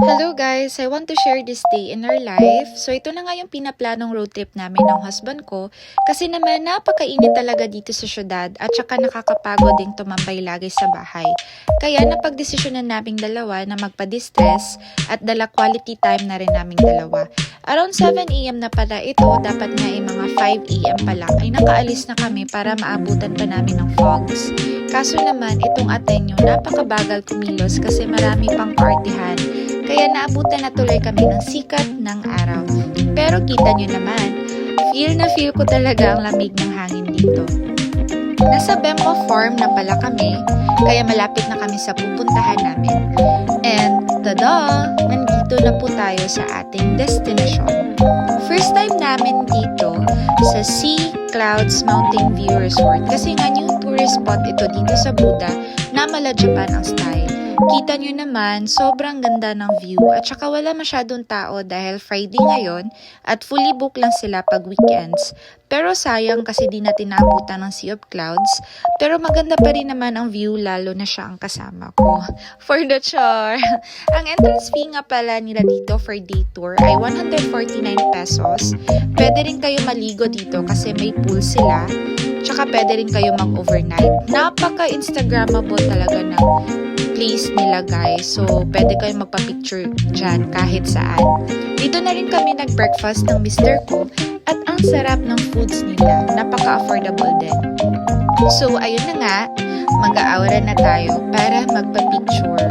Hello guys! I want to share this day in our life. So ito na nga yung pinaplanong road trip namin ng husband ko kasi naman napakainit talaga dito sa syudad at saka nakakapagod ding tumambay lagi sa bahay. Kaya napagdesisyonan naming dalawa na magpa-distress at dala quality time na rin naming dalawa. Around 7 AM na pala ito, dapat nga mga 5 AM pa lang ay nakaalis na kami para maabutan pa namin ng fogs. Kaso naman itong Atenyo napakabagal kumilos kasi marami pang partihan. Kaya naabutan na tuloy kami ng sikat ng araw. Pero kita nyo naman, feel ko talaga ang lamig ng hangin dito. Nasa Bembo Farm na pala kami, kaya malapit na kami sa pupuntahan namin. And tada! Nandito na po tayo sa ating destination. First time namin dito sa Sea Clouds Mountain View Resort kasi nga new tourist spot ito dito sa Buda na mala Japan ang style. Kita nyo naman, sobrang ganda ng view at saka wala masyadong tao dahil Friday ngayon at fully book lang sila pag weekends. Pero sayang kasi di natin naabutan ng Sea of Clouds. Pero maganda pa rin naman ang view lalo na siya ang kasama ko. For the char! Ang entrance fee nga pala nila dito for day tour ay 149 pesos. Pwede rin kayo maligo dito kasi may pool sila. Tsaka pwede rin kayo mag-overnight. Napaka-instagrammable talaga ng place nila guys. So, pwede kayo magpa-picture dyan kahit saan. Dito na rin kami nag-breakfast ng mister ko at ang sarap ng foods nila. Napaka-affordable din. So, ayun na nga. Mag-aawara na tayo para magpa-picture.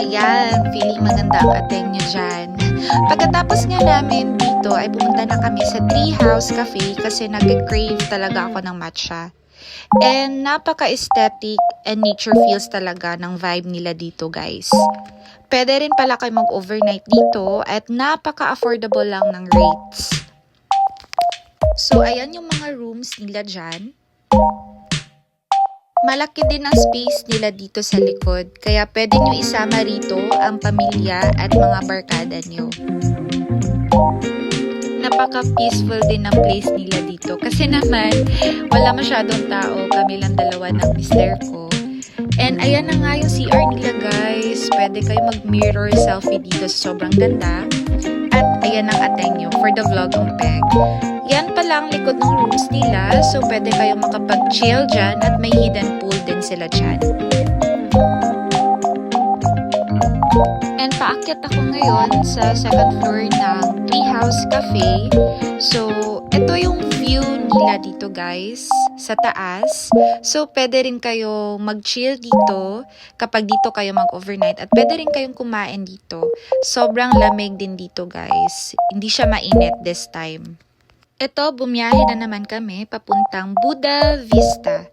Ayan, feeling maganda ang Atenyo dyan. Pagkatapos nga namin dito ay pumunta na kami sa Tree House Cafe kasi nag-crave talaga ako ng matcha. And napaka-aesthetic and nature feels talaga ng vibe nila dito guys. Pwede rin pala kayo mag-overnight dito at napaka-affordable lang ng rates. So ayan yung mga rooms nila dyan. Malaki din ang space nila dito sa likod, kaya pwede nyo isama rito ang pamilya at mga barkada nyo. Napaka-peaceful din ang place nila dito kasi naman wala masyadong tao, kami lang dalawa ng mister ko. And ayan na nga yung CR nila guys, pwede kayo mag-mirror selfie dito, sobrang ganda. At ayan ang Atenyo for the vlog on Peg. Yan pala ang likod ng rooms nila, so pwede kayo makapag-chill dyan at may hidden pool din sila dyan. And paakyat ako ngayon sa second floor ng Tree House Cafe. So, ito yung view nila dito guys, sa taas. So, pwede rin kayo mag-chill dito kapag dito kayo mag-overnight at pwede rin kayong kumain dito. Sobrang lamig din dito guys. Hindi siya mainit this time. Ito, bumiyahe na naman kami papuntang Buda Vista.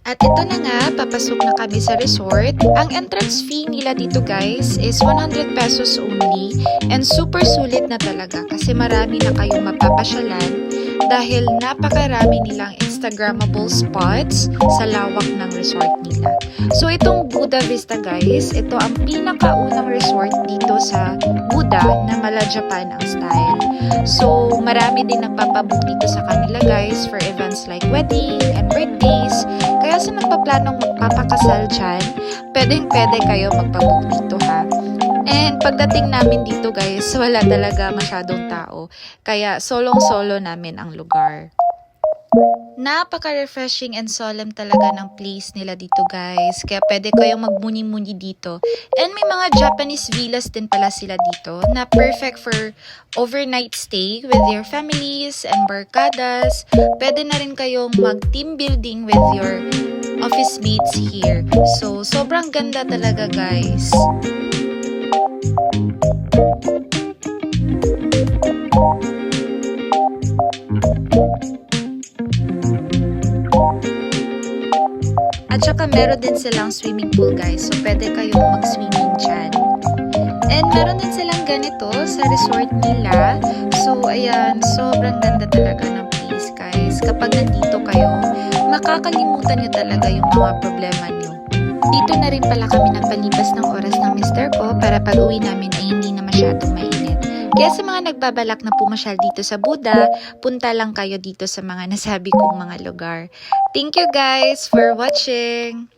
At ito na nga, papasok na kami sa resort. Ang entrance fee nila dito guys is 100 pesos only. And super sulit na talaga kasi marami na kayong mapapasyalan dahil napakarami nilang Instagrammable spots sa lawak ng resort nila. So itong Buda Vista guys, ito ang pinakaunang resort dito sa Buda na mala Japan ang style. So marami din nagpapabook dito sa kanila guys for events like wedding and birthdays. Kaya sa nagpaplanong magpapakasal dyan, pwede kayo magpabook dito ha. And pagdating namin dito guys, wala talaga masyadong tao. Kaya solong-solo namin ang lugar. Napaka-refreshing and solemn talaga ng place nila dito guys. Kaya pwede kayong magmuni-muni dito. And may mga Japanese villas din pala sila dito na perfect for overnight stay with your families and barkadas. Pwede na rin kayong mag-team building with your office mates here. So, sobrang ganda talaga guys. At saka meron din silang swimming pool guys. So pwede kayong mag-swimming dyan. And meron din silang ganito sa resort nila. So ayan, sobrang ganda talaga ng place guys. Kapag nandito kayo, makakalimutan nyo talaga yung mga problema nyo. Dito na rin pala kami nagpalipas ng oras ng mister ko para pag uwi namin ay hindi na masyadong mainit. Kaya sa mga nagbabalak na pumasyal dito sa Buda, punta lang kayo dito sa mga nasabi kong mga lugar. Thank you guys for watching!